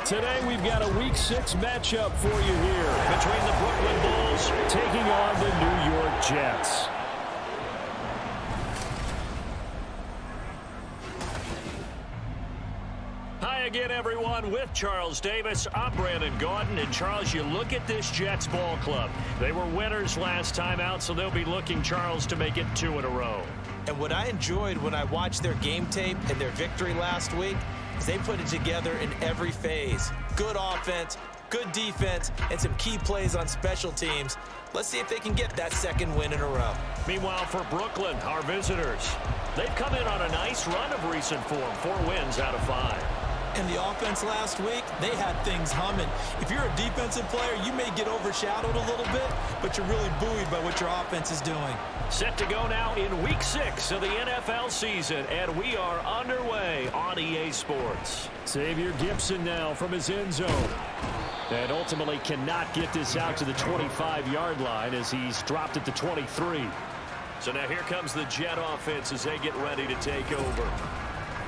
Today we've got a Week 6 matchup for you here between the Brooklyn Bulls taking on the New York Jets. Hi again, everyone. With Charles Davis, I'm Brandon Gaudin. And Charles, you look at this Jets ball club. They were winners last time out, so they'll be looking, Charles, to make it 2 in a row. And what I enjoyed when I watched their game tape and their victory last week, they put it together in every phase. Good offense, good defense, and some key plays on special teams. Let's see if they can get that second win in a row. Meanwhile, for Brooklyn, our visitors, they've come in on a nice run of recent form, 4 wins out of 5. And the offense last week, they had things humming. If you're a defensive player, you may get overshadowed a little bit, but you're really buoyed by what your offense is doing. Set to go now in Week 6 of the NFL season, and we are underway on EA Sports. Xavier Gibson now from his end zone. And ultimately cannot get this out to the 25-yard line as he's dropped it to 23. So now here comes the Jet offense as they get ready to take over.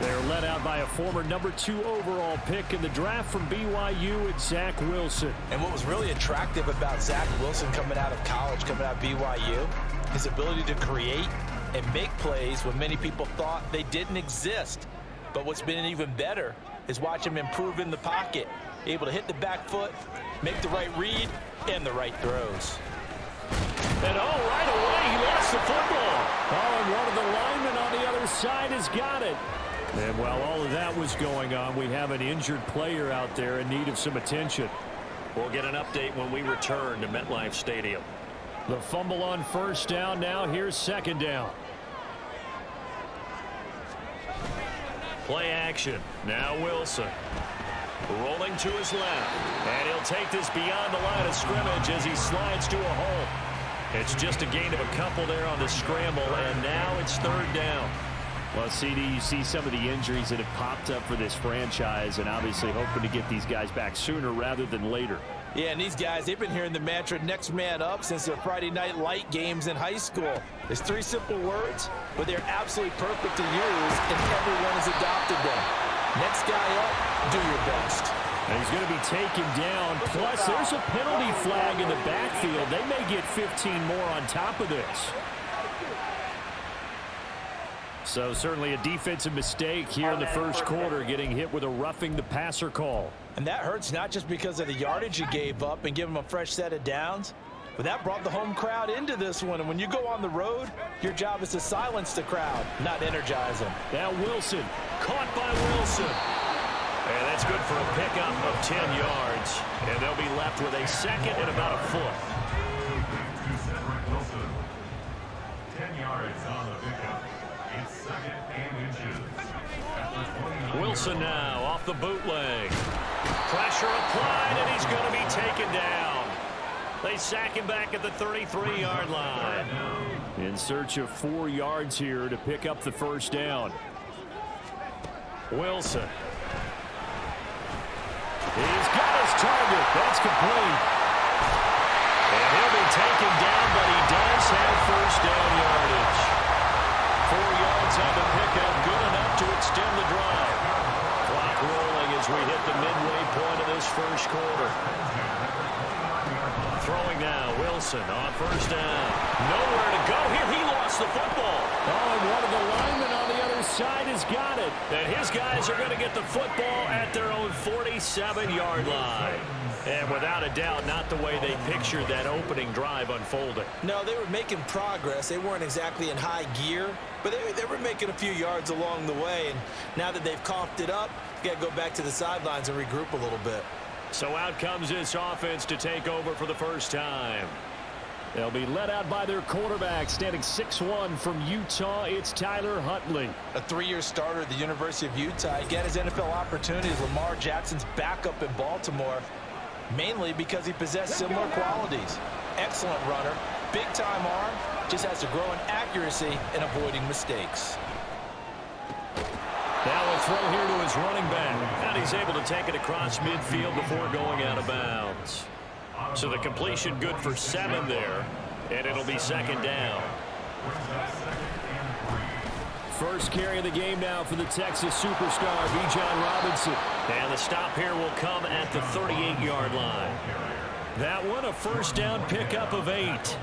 They're led out by a former number 2 overall pick in the draft from BYU, it's Zach Wilson. And what was really attractive about Zach Wilson coming out of college, coming out of BYU, his ability to create and make plays when many people thought they didn't exist. But what's been even better is watch him improve in the pocket, able to hit the back foot, make the right read, and the right throws. And right away, he lost the football. And one of the linemen on the other side has got it. And while all of that was going on, we have an injured player out there in need of some attention. We'll get an update when we return to MetLife Stadium. The fumble on first down now. Here's second down. Play action. Now Wilson. Rolling to his left. And he'll take this beyond the line of scrimmage as he slides to a hole. It's just a gain of a couple there on the scramble, and now it's third down. Well, CD, you see some of the injuries that have popped up for this franchise, and obviously hoping to get these guys back sooner rather than later. Yeah, and these guys, they've been hearing the mantra next man up since their Friday night light games in high school. There's 3 simple words, but they're absolutely perfect to use, and everyone has adopted them. Next guy up, do your best. And he's going to be taken down. Plus, there's a penalty flag in the backfield. They may get 15 more on top of this. So certainly a defensive mistake here in the first quarter, getting hit with a roughing the passer call. And that hurts not just because of the yardage you gave up and give them a fresh set of downs, but that brought the home crowd into this one. And when you go on the road, your job is to silence the crowd, not energize them. Now Wilson, caught by Wilson. And that's good for a pickup of 10 yards. And they'll be left with a second and about a foot. 10 yards on the pickup. It's second and inches. Wilson now off the bootleg. Pressure applied, and he's going to be taken down. They sack him back at the 33-yard line. In search of 4 yards here to pick up the first down. Wilson. He's got his target. That's complete. And he'll be taken down, but he does have first down yardage. 4 yards on the pickup, good enough to extend the drive. Clock rolling as we hit the midway point of this first quarter. Throwing now, Wilson on first down. Nowhere to go here. He lost the football. And one of the linemen on the other side has got it. And his guys are going to get the football at their own 47-yard line. And without a doubt, not the way they pictured that opening drive unfolding. No, they were making progress. They weren't exactly in high gear, but they were making a few yards along the way. And now that they've coughed it up, you got to go back to the sidelines and regroup a little bit. So out comes this offense to take over for the first time. They'll be led out by their quarterback, standing 6'1" from Utah. It's Tyler Huntley. A 3-year starter at the University of Utah. He got his NFL opportunity as Lamar Jackson's backup in Baltimore, mainly because he possessed similar qualities. Excellent runner, big-time arm, just has to grow in accuracy and avoiding mistakes. Now a throw here to his running back. And he's able to take it across midfield before going out of bounds. So the completion good for 7 there. And it'll be second down. First carry of the game now for the Texas superstar, Bijan Robinson. And the stop here will come at the 38-yard line. That one a first down pickup of 8.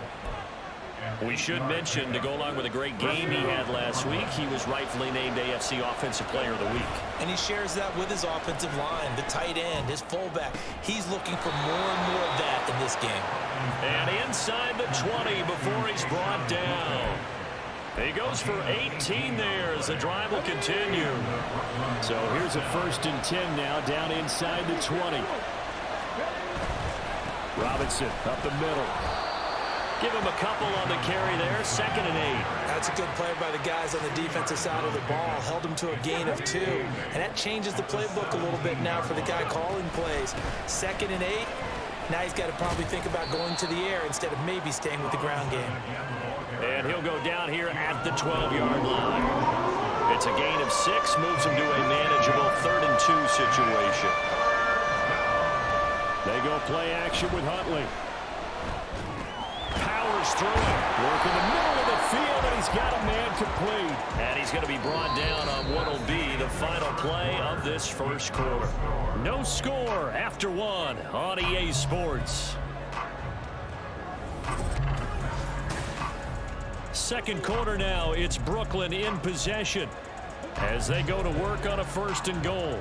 We should mention, to go along with a great game he had last week, he was rightfully named AFC Offensive Player of the Week. And he shares that with his offensive line, the tight end, his fullback. He's looking for more and more of that in this game. And inside the 20 before he's brought down. He goes for 18 there as the drive will continue. So here's a 1st and 10 now, down inside the 20. Robinson up the middle. Give him a couple on the carry there. 2nd and 8. That's a good play by the guys on the defensive side of the ball. Held him to a gain of 2. And that changes the playbook a little bit now for the guy calling plays. 2nd and 8. Now he's got to probably think about going to the air instead of maybe staying with the ground game. And he'll go down here at the 12-yard line. It's a gain of 6. Moves him to a manageable 3rd and 2 situation. They go play action with Huntley. Powers through it. Work in the middle of the field, and he's got a man complete. And he's going to be brought down on what will be the final play of this first quarter. No score after 1 on EA Sports. Second quarter now, it's Brooklyn in possession as they go to work on a 1st and goal.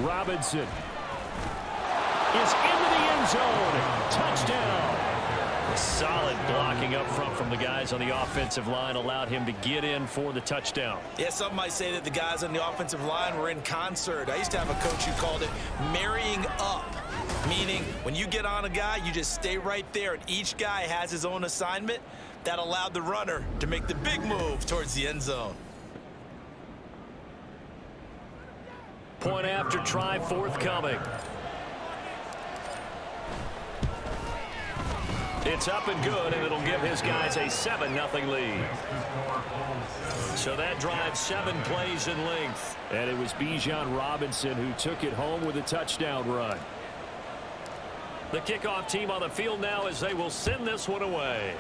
Robinson is into the end zone. Touchdown. Solid blocking up front from the guys on the offensive line allowed him to get in for the touchdown. Yeah, some might say that the guys on the offensive line were in concert. I used to have a coach who called it marrying up, meaning when you get on a guy, you just stay right there, and each guy has his own assignment. That allowed the runner to make the big move towards the end zone. Point after try forthcoming. It's up and good, and it'll give his guys a 7-0 lead. So that drives 7 plays in length. And it was Bijan Robinson who took it home with a touchdown run. The kickoff team on the field now as they will send this one away.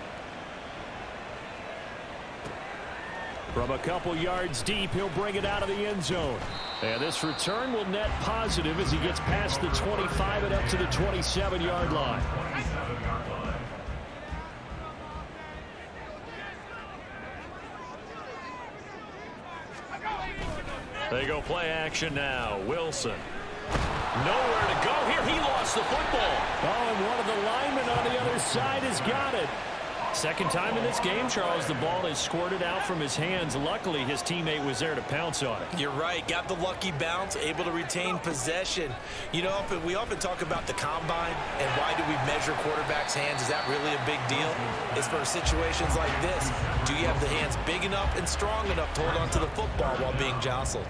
From a couple yards deep, he'll bring it out of the end zone. And this return will net positive as he gets past the 25 and up to the 27-yard line. They go play action now. Wilson. Nowhere to go here. He lost the football. Oh, and one of the linemen on the other side has got it. Second time in this game, Charles, the ball is squirted out from his hands. Luckily, his teammate was there to pounce on it. You're right. Got the lucky bounce, able to retain possession. You know, we often talk about the combine and why do we measure quarterbacks' hands. Is that really a big deal? It's for situations like this. Do you have the hands big enough and strong enough to hold on to the football while being jostled?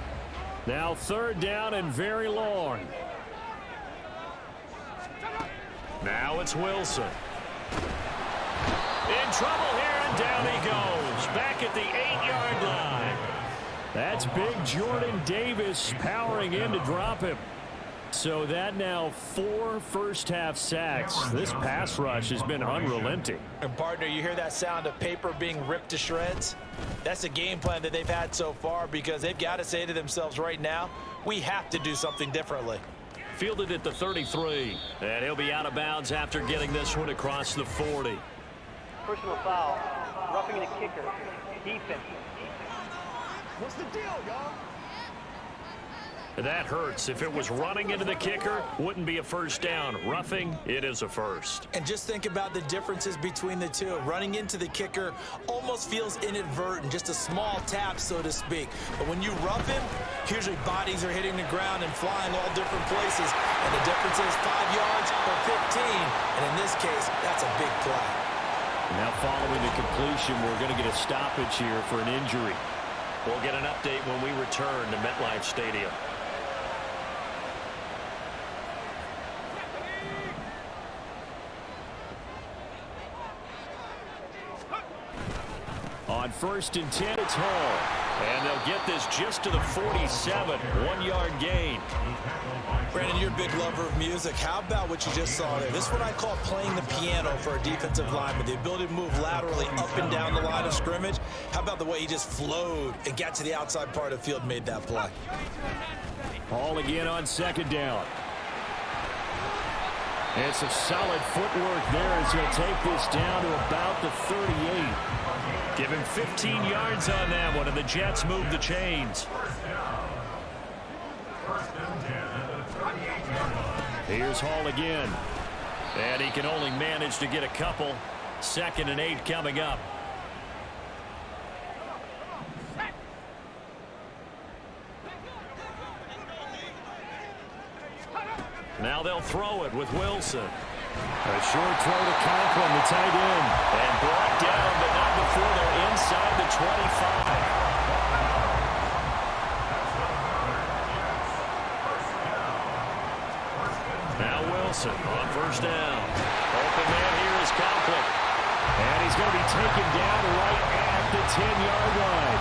Now 3rd down and very long. Now it's Wilson. In trouble here, and down he goes. Back at the 8-yard line. That's big Jordan Davis powering in to drop him. So that now 4 first-half sacks. This pass rush has been unrelenting. And partner, you hear that sound of paper being ripped to shreds? That's the game plan that they've had so far because they've got to say to themselves right now, we have to do something differently. Fielded at the 33. And he'll be out of bounds after getting this one across the 40. Personal foul, roughing the kicker, defense. What's the deal, y'all? That hurts. If it was running into the kicker, wouldn't be a first down. Roughing, it is a first. And just think about the differences between the two. Running into the kicker almost feels inadvertent, just a small tap, so to speak. But when you rough him, usually bodies are hitting the ground and flying all different places. And the difference is 5 yards or 15. And in this case, that's a big play. Now following the completion, we're going to get a stoppage here for an injury. We'll get an update when we return to MetLife Stadium. On 1st and 10, it's Hall. And they'll get this just to the 47, 1-yard gain. Brandon, you're a big lover of music. How about what you just saw there? This is what I call playing the piano for a defensive lineman. The ability to move laterally up and down the line of scrimmage. How about the way he just flowed and got to the outside part of the field and made that play? Ball again on second down. And some solid footwork there as he'll take this down to about the 38. Give him 15 yards on that one, and the Jets move the chains. Here's Hall again. And he can only manage to get a couple. 2nd and 8 coming up. Now they'll throw it with Wilson. A short throw to Conklin, the tight end. And brought down, but not before they're inside the 25. Now Wilson on first down. Open man here is Conklin. And he's going to be taken down right at the 10-yard line.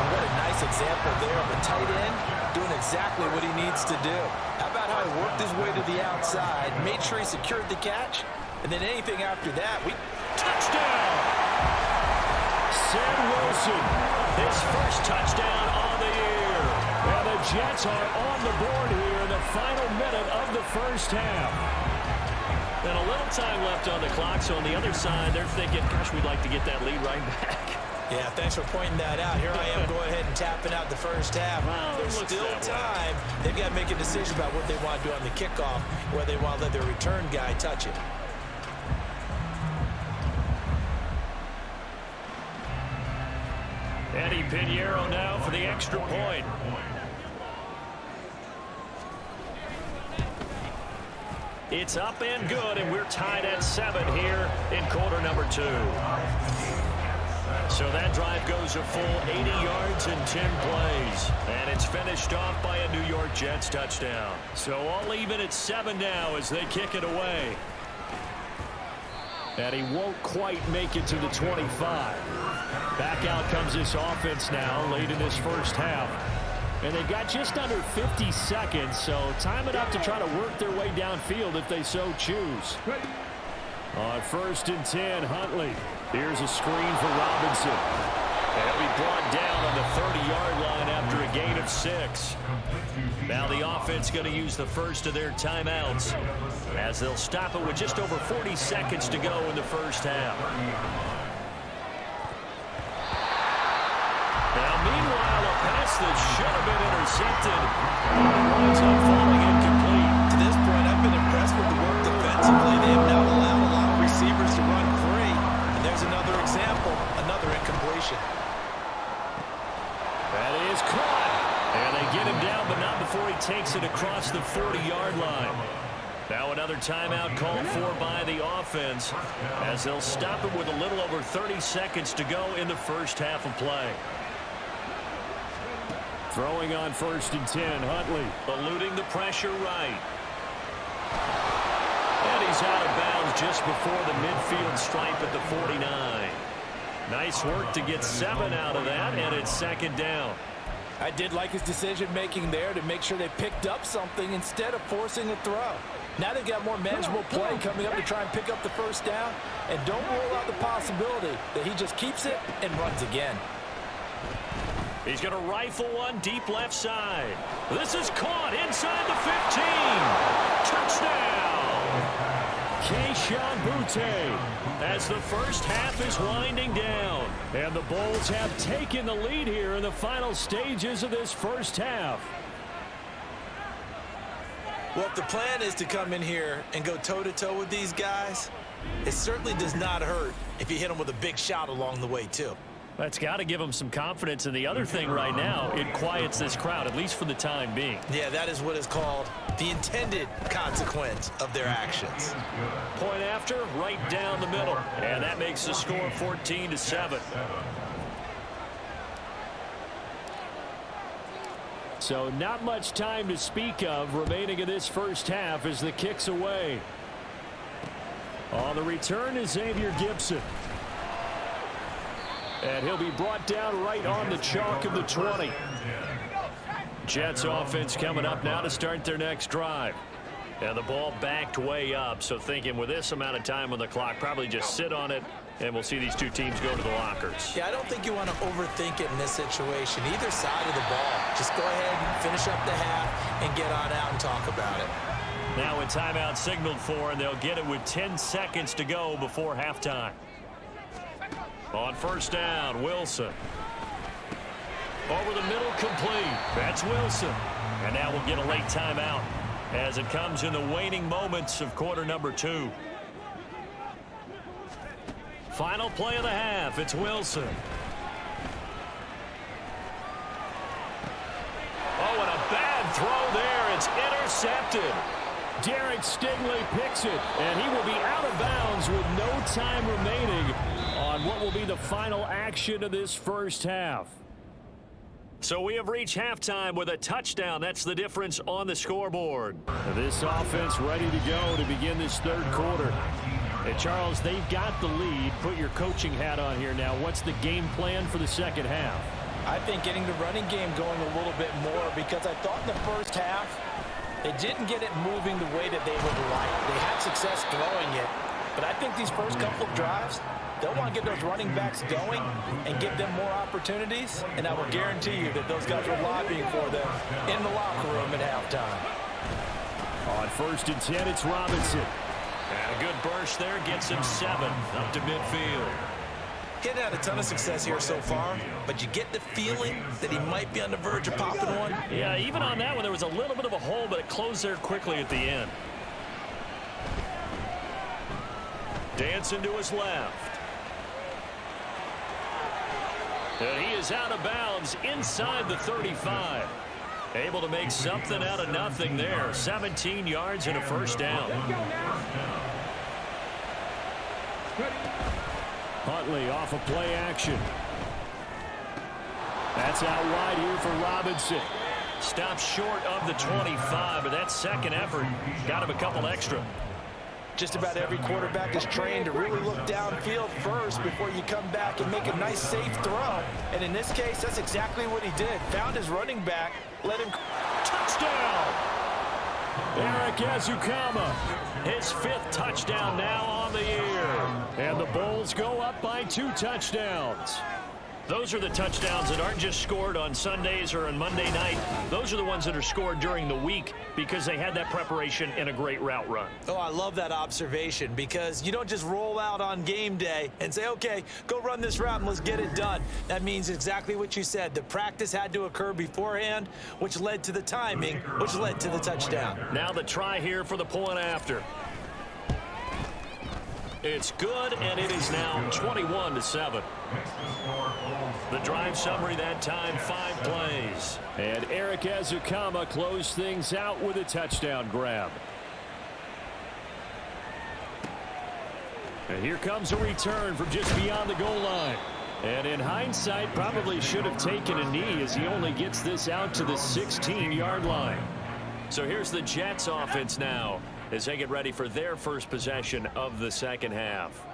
And what a nice example there of a tight end doing exactly what he needs to do. How about how he worked his way to the outside, made sure he secured the catch, and then anything after that, touchdown! Sam Wilson, his first touchdown on the year. And the Jets are on the board here in the final minute of the first half. And a little time left on the clock, so on the other side, they're thinking, gosh, we'd like to get that lead right back. Yeah, thanks for pointing that out. Here I am going ahead and tapping out the first half. Well, there's still time. They've got to make a decision about what they want to do on the kickoff, whether they want to let their return guy touch it. Eddie Pinheiro now for the extra point. It's up and good, and we're tied at 7 here in quarter number 2. So that drive goes a full 80 yards and 10 plays. And it's finished off by a New York Jets touchdown. So all even at 7 now as they kick it away. And he won't quite make it to the 25. Back out comes this offense now late in this first half. And they've got just under 50 seconds, so time enough to try to work their way downfield if they so choose. On 1st and 10, Huntley. Here's a screen for Robinson. And he'll be brought down on the 30-yard line after a gain of 6. Now the offense going to use the first of their timeouts as they'll stop it with just over 40 seconds to go in the first half. Now, meanwhile, a pass that should have been intercepted winds up falling incomplete. To this point, I've been impressed with the work defensively. They have not allowed a lot of receivers to run free. And there's another example, another incompletion. That is caught. And they get him down, but not before he takes it across the 40-yard line. Now another timeout called for by the offense as they'll stop it with a little over 30 seconds to go in the first half of play. Throwing on 1st and 10, Huntley eluding the pressure right. And he's out of bounds just before the midfield stripe at the 49. Nice work to get 7 out of that, and it's 2nd down. I did like his decision-making there to make sure they picked up something instead of forcing a throw. Now they've got more manageable play coming up to try and pick up the first down, and don't rule out the possibility that he just keeps it and runs again. He's going to rifle one deep left side. This is caught inside the 15. Touchdown! Keyshawn Boutte as the first half is winding down. And the Bulls have taken the lead here in the final stages of this first half. Well, if the plan is to come in here and go toe-to-toe with these guys, it certainly does not hurt if you hit them with a big shot along the way, too. That's got to give them some confidence. And the other thing right now, it quiets this crowd, at least for the time being. Yeah, that is what is called the intended consequence of their actions. Point after, right down the middle. And that makes the score 14-7. So not much time to speak of remaining in this first half as the kick's away. On the return is Xavier Gibson. And he'll be brought down right on the chalk of the 20. Jets offense coming up now to start their next drive. And the ball backed way up, so thinking with this amount of time on the clock, probably just sit on it, and we'll see these two teams go to the lockers. Yeah, I don't think you want to overthink it in this situation. Either side of the ball. Just go ahead and finish up the half and get on out and talk about it. Now a timeout signaled for, and they'll get it with 10 seconds to go before halftime. On first down, Wilson. Over the middle, complete. That's Wilson. And now we'll get a late timeout as it comes in the waning moments of quarter number 2. Final play of the half. It's Wilson. Oh, and a bad throw there. It's intercepted. Derek Stingley picks it, and he will be out of bounds with no time remaining on what will be the final action of this first half. So we have reached halftime with a touchdown. That's the difference on the scoreboard. This offense ready to go to begin this third quarter. And Charles, they've got the lead. Put your coaching hat on here now. What's the game plan for the second half? I think getting the running game going a little bit more, because I thought in the first half they didn't get it moving the way that they would like. They had success throwing it, but I think these first couple of drives, they'll want to get those running backs going and give them more opportunities, and I will guarantee you that those guys are lobbying for them in the locker room at halftime. On 1st and 10, it's Robinson. And a good burst there gets him 7 up to midfield. He hadn't had a ton of success here so far, but you get the feeling that he might be on the verge of popping one. Yeah, even on that one, there was a little bit of a hole, but it closed there quickly at the end. Dancing to his left. And he is out of bounds inside the 35. Able to make something out of nothing there. 17 yards and a first down. Huntley off of play action. That's out wide here for Robinson. Stops short of the 25, but that second effort got him a couple extra. Just about every quarterback is trained to really look downfield first before you come back and make a nice, safe throw. And in this case, that's exactly what he did. Found his running back, let him... Touchdown! Eric Ezukama, his 5th touchdown now on the year. And the Bulls go up by 2 touchdowns. Those are the touchdowns that aren't just scored on Sundays or on Monday night. Those are the ones that are scored during the week because they had that preparation and a great route run. Oh, I love that observation, because you don't just roll out on game day and say, okay, go run this route and let's get it done. That means exactly what you said. The practice had to occur beforehand, which led to the timing, which led to the touchdown. Now the try here for the point after. It's good, and it is now 21-7. The drive summary that time, 5 plays. And Eric Ezukama closed things out with a touchdown grab. And here comes a return from just beyond the goal line. And in hindsight, probably should have taken a knee as he only gets this out to the 16-yard line. So here's the Jets offense now as they get ready for their first possession of the second half.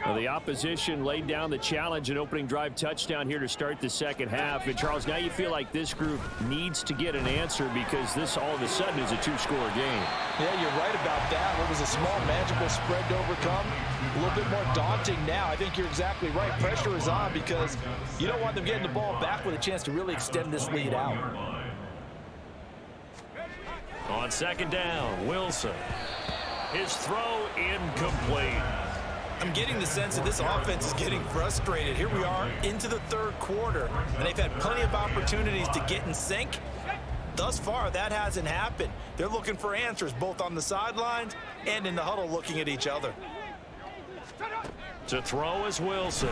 Well, the opposition laid down the challenge, an opening drive touchdown here to start the second half. And Charles, now you feel like this group needs to get an answer because this all of a sudden is a 2-score game. Yeah, you're right about that. What was a small, manageable spread to overcome, a little bit more daunting now. I think you're exactly right. Pressure is on because you don't want them getting the ball back with a chance to really extend this lead out. On second down, Wilson. His throw incomplete. I'm getting the sense that this offense is getting frustrated. Here we are into the third quarter, and they've had plenty of opportunities to get in sync. Thus far, that hasn't happened. They're looking for answers both on the sidelines and in the huddle looking at each other. To throw is Wilson.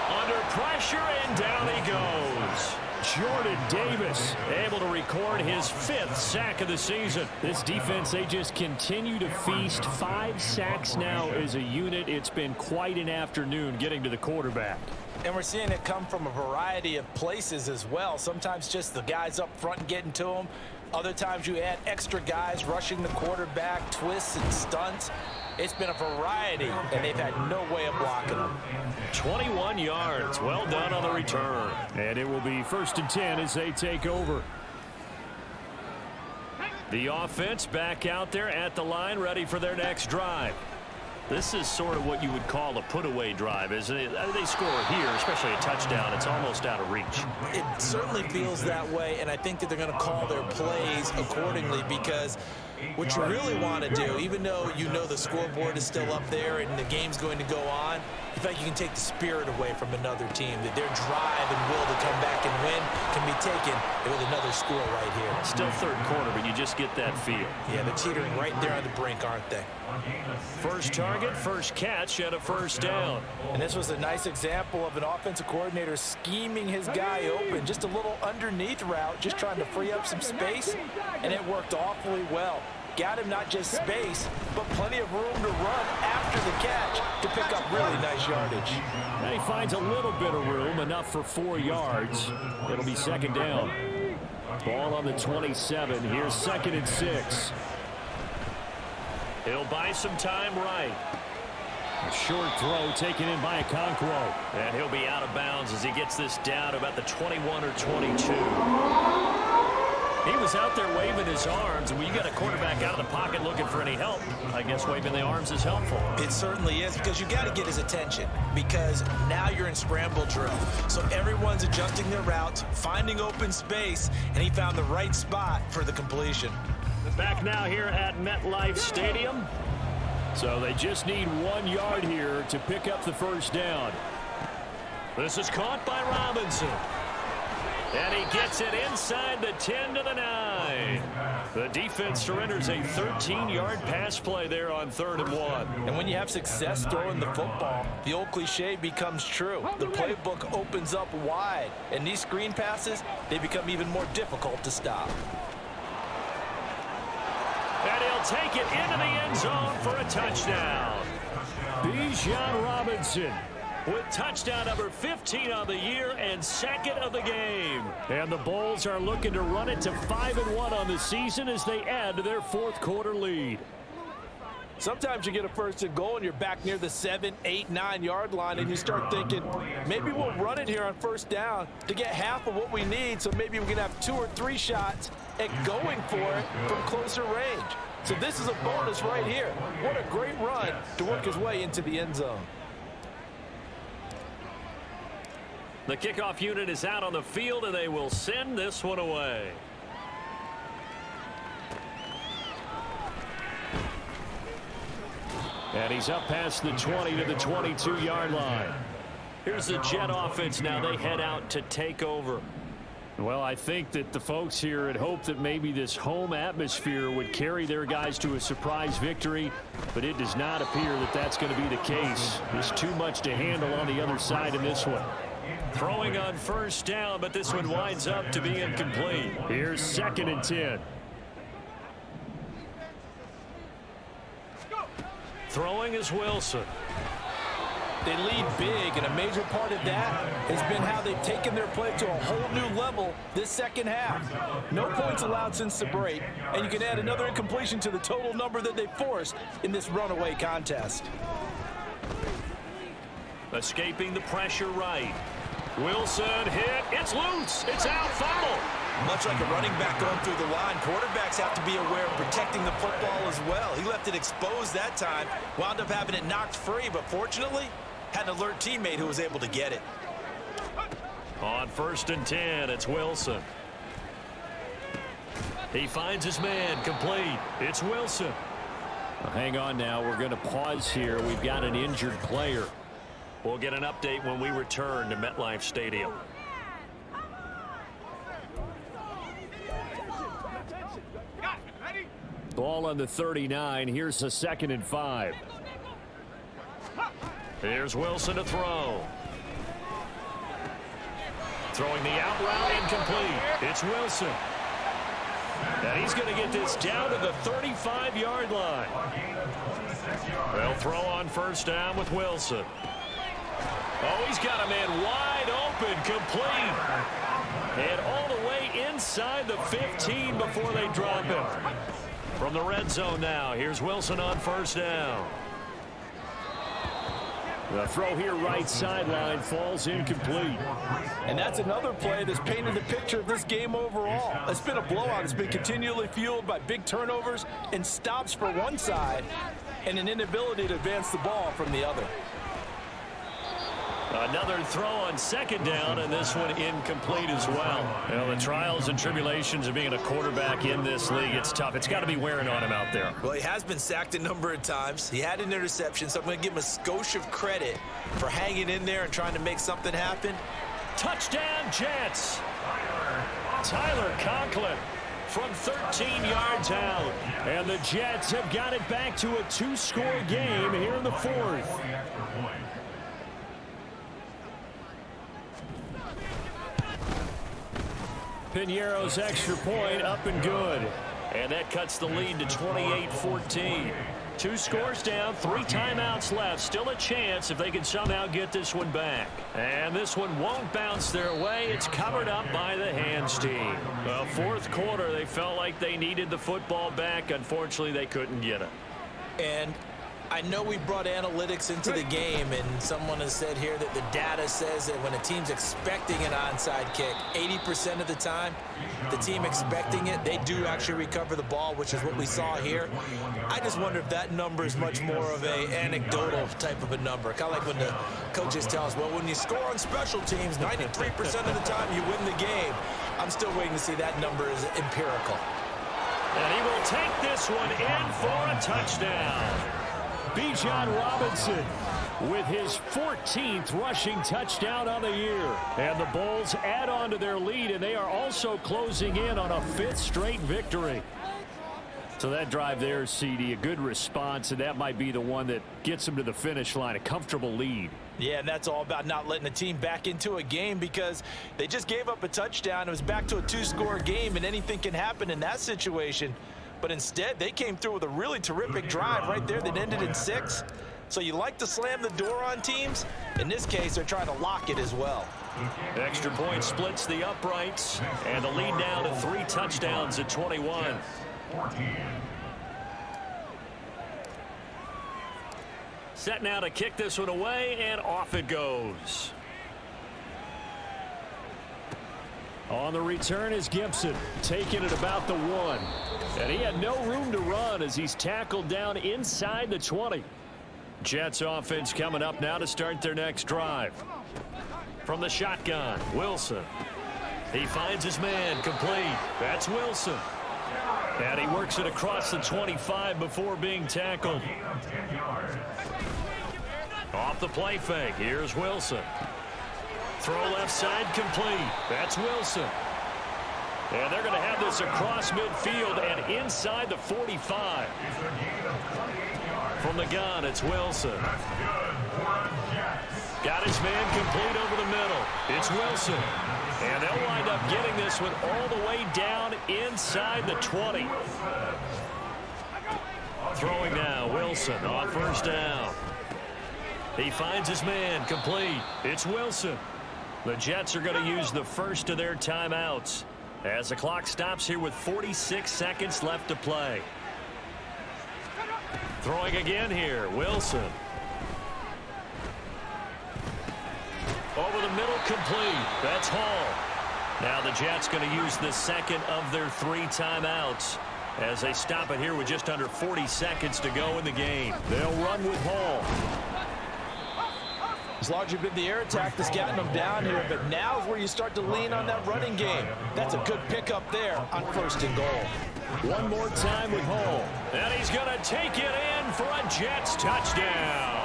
Under pressure, and down he goes. Jordan Davis able to record his 5th sack of the season. This defense, they just continue to feast. 5 sacks now as a unit. It's been quite an afternoon getting to the quarterback. And we're seeing it come from a variety of places as well. Sometimes just the guys up front getting to them. Other times you add extra guys rushing the quarterback, twists and stunts. It's been a variety, and they've had no way of blocking them. 21 yards. Well done on the return. And it will be 1st and 10 as they take over. The offense back out there at the line, ready for their next drive. This is sort of what you would call a put-away drive, isn't it? They score here, especially a touchdown. It's almost out of reach. It certainly feels that way, and I think that they're going to call their plays accordingly, because what you really want to do, even though you know the scoreboard is still up there and the game's going to go on, in fact, you can take the spirit away from another team, that their drive and will to come back and win can be taken with another score right here. Still 3rd quarter, but you just get that feel. Yeah, they're teetering right there on the brink, aren't they? First target, first catch, and a 1st down. And this was a nice example of an offensive coordinator scheming his guy open. Just a little underneath route, just trying to free up some space, and it worked awfully well. Got him not just space, but plenty of room to run after the catch to pick up really nice yardage. And he finds a little bit of room, enough for 4 yards. It'll be 2nd down. Ball on the 27. Here's 2nd and 6. He'll buy some time right. A short throw taken in by Okonkwo. And he'll be out of bounds as he gets this down about the 21 or 22. He was out there waving his arms, and when you got a quarterback out of the pocket looking for any help, I guess waving the arms is helpful. It certainly is, because you got to get his attention, because now you're in scramble drill. So everyone's adjusting their routes, finding open space, and he found the right spot for the completion. Back now here at MetLife Stadium. So they just need 1 yard here to pick up the 1st down. This is caught by Robinson. And he gets it inside the 10 to the 9. The defense surrenders a 13-yard pass play there on 3rd and 1. And when you have success throwing the football, the old cliche becomes true. The playbook opens up wide, and these screen passes, they become even more difficult to stop. And he'll take it into the end zone for a touchdown. Bijan Robinson with touchdown number 15 on the year and 2nd of the game. And the Bulls are looking to run it to 5-1 on the season as they add to their 4th quarter lead. Sometimes you get a 1st and goal and you're back near the 7, 8, 9 yard line, and you start thinking, maybe we'll run it here on 1st down to get half of what we need, so maybe we can have 2 or 3 shots at going for it from closer range. So this is a bonus right here. What a great run to work his way into the end zone. The kickoff unit is out on the field, and they will send this one away. And he's up past the 20 to the 22-yard line. Here's the Jet offense now. They head out to take over. Well, I think that the folks here had hoped that maybe this home atmosphere would carry their guys to a surprise victory, but it does not appear that that's going to be the case. There's too much to handle on the other side in this one. Throwing on 1st down, but this one winds up to be incomplete. Here's 2nd and 10. Throwing is Wilson. They lead big, and a major part of that has been how they've taken their play to a whole new level this 2nd half. No points allowed since the break, and you can add another incompletion to the total number that they forced in this runaway contest. Escaping the pressure right. Wilson hit. It's loose. It's out. Fumble. Much like a running back going through the line, quarterbacks have to be aware of protecting the football as well. He left it exposed that time, wound up having it knocked free, but fortunately, had an alert teammate who was able to get it. On 1st and 10, it's Wilson. He finds his man, complete. It's Wilson. Well, hang on now. We're going to pause here. We've got an injured player. We'll get an update when we return to MetLife Stadium. Ball on the 39. Here's a 2nd and 5. Here's Wilson to throw. Throwing the out route, incomplete. It's Wilson. And he's going to get this down to the 35-yard line. They'll throw on 1st down with Wilson. Oh, he's got a man wide open, complete. And all the way inside the 15 before they drop him. From the red zone now, here's Wilson on 1st down. The throw here right sideline falls incomplete. And that's another play that's painted the picture of this game overall. It's been a blowout. It's been continually fueled by big turnovers and stops for one side and an inability to advance the ball from the other. Another throw on second down, and this one incomplete as well. You know, the trials and tribulations of being a quarterback in this league, it's tough. It's got to be wearing on him out there. Well, he has been sacked a number of times. He had an interception, so I'm going to give him a skosh of credit for hanging in there and trying to make something happen. Touchdown, Jets. Tyler Conklin from 13 yards out. And the Jets have got it back to a 2-score game here in the fourth. Piñeiro's extra point up and good. And that cuts the lead to 28-14. 2 scores down, 3 timeouts left. Still a chance if they can somehow get this one back. And this one won't bounce their way. It's covered up by the hands team. The fourth quarter, they felt like they needed the football back. Unfortunately, they couldn't get it. And I know we brought analytics into the game, and someone has said here that the data says that when a team's expecting an onside kick, 80% of the time, the team expecting it, they do actually recover the ball, which is what we saw here. I just wonder if that number is much more of a anecdotal type of a number. Kind of like when the coaches tell us, well, when you score on special teams, 93% of the time you win the game. I'm still waiting to see that number is empirical. And he will take this one in for a touchdown. Bijan Robinson with his 14th rushing touchdown on the year. And the Bulls add on to their lead, and they are also closing in on a 5th straight victory. So that drive there, CD, a good response, and that might be the one that gets them to the finish line, a comfortable lead. Yeah, and that's all about not letting the team back into a game because they just gave up a touchdown. It was back to a 2-score game, and anything can happen in that situation. But instead, they came through with a really terrific drive right there that ended in 6. So you like to slam the door on teams. In this case, they're trying to lock it as well. Extra point splits the uprights, and the lead down to 3 touchdowns at 21. Set now to kick this one away, and off it goes. On the return is Gibson, taking it about the 1. And he had no room to run as he's tackled down inside the 20. Jets offense coming up now to start their next drive. From the shotgun, Wilson. He finds his man, complete. That's Wilson. And he works it across the 25 before being tackled. Off the play fake, here's Wilson. Throw left side, complete. That's Wilson. And they're going to have this across midfield and inside the 45. From the gun, it's Wilson. Got his man complete over the middle. It's Wilson. And they'll wind up getting this one all the way down inside the 20. Throwing now, Wilson on first down. He finds his man, complete. It's Wilson. The Jets are going to use the first of their timeouts as the clock stops here with 46 seconds left to play. Throwing again here, Wilson. Over the middle, complete. That's Hall. Now the Jets going to use the second of their 3 timeouts as they stop it here with just under 40 seconds to go in the game. They'll run with Hall. It's largely been the air attack that's gotten them down here, but now is where you start to lean on that running game. That's a good pickup there on 1st and goal. One more time with Hall. And he's going to take it in for a Jets touchdown.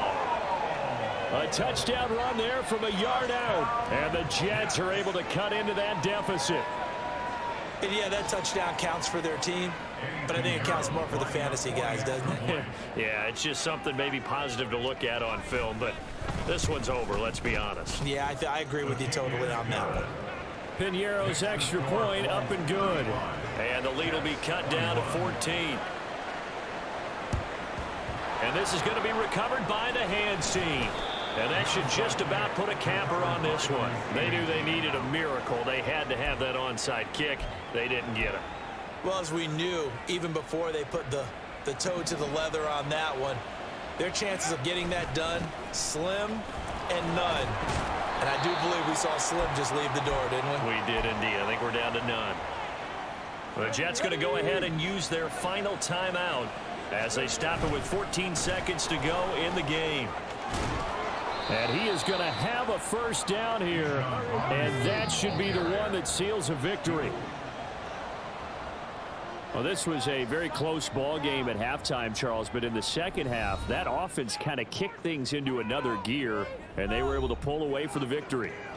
A touchdown run there from a yard out. And the Jets are able to cut into that deficit. And yeah, that touchdown counts for their team, but I think it counts more for the fantasy guys, doesn't it? Yeah, it's just something maybe positive to look at on film, but this one's over, let's be honest. Yeah, I agree with you totally on that one. Piñeiro's extra point up and good. And the lead will be cut down to 14. And this is going to be recovered by the hands team. And that should just about put a capper on this one. They knew they needed a miracle. They had to have that onside kick. They didn't get it. Well, as we knew, even before they put the toe to the leather on that one, their chances of getting that done, slim and none. And I do believe we saw Slim just leave the door, didn't we? We did indeed. I think we're down to none. The Jets going to go ahead and use their final timeout as they stop it with 14 seconds to go in the game. And he is going to have a first down here, and that should be the one that seals a victory. Well, this was a very close ball game at halftime, Charles, but in the second half, that offense kind of kicked things into another gear, and they were able to pull away for the victory.